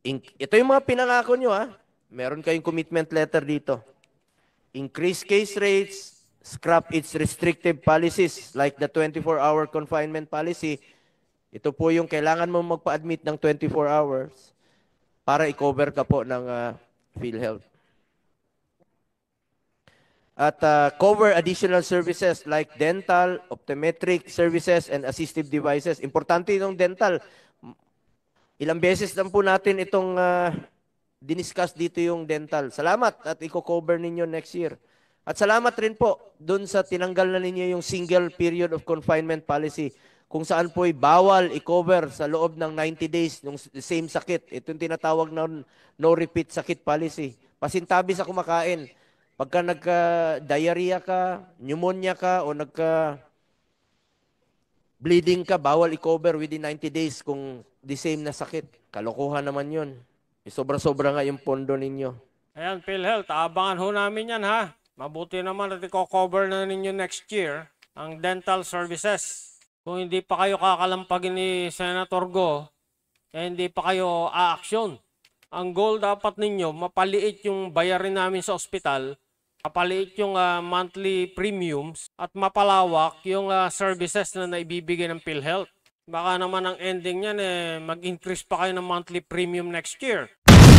Ito yung mga pinangako nyo, ha. Meron kayong commitment letter dito. Increase case rates, scrap its restrictive policies like the 24-hour confinement policy. Ito po yung kailangan mo magpa-admit ng 24 hours para i-cover ka po ng PhilHealth. At cover additional services like dental, optometric services, and assistive devices. Importante yung dental. Ilang beses lang po natin itong diniscuss dito yung dental. Salamat at i-cover ninyo next year. At salamat rin po dun sa tinanggal na ninyo yung single period of confinement policy kung saan po'y bawal i-cover sa loob ng 90 days ng same sakit. Ito yung tinatawag na no repeat sakit policy. Pasintabi sa kumakain. Pagka nagka-diarrhea ka, pneumonia ka, o nagka-bleeding ka, bawal i-cover within 90 days kung the same na sakit. Kalokohan naman yun. Sobra-sobra nga yung pondo ninyo. Ayan, PhilHealth, abangan ho namin yan ha. Mabuti naman at i-cover na ninyo next year ang dental services. Kung hindi pa kayo kakalampagin ni Senator Go, hindi pa kayo a-action. Ang goal dapat ninyo, mapaliit yung bayarin namin sa ospital, mapaliit yung monthly premiums, at mapalawak yung services na naibibigay ng PhilHealth. Baka naman ang ending niyan mag-increase pa kayo ng monthly premium next year.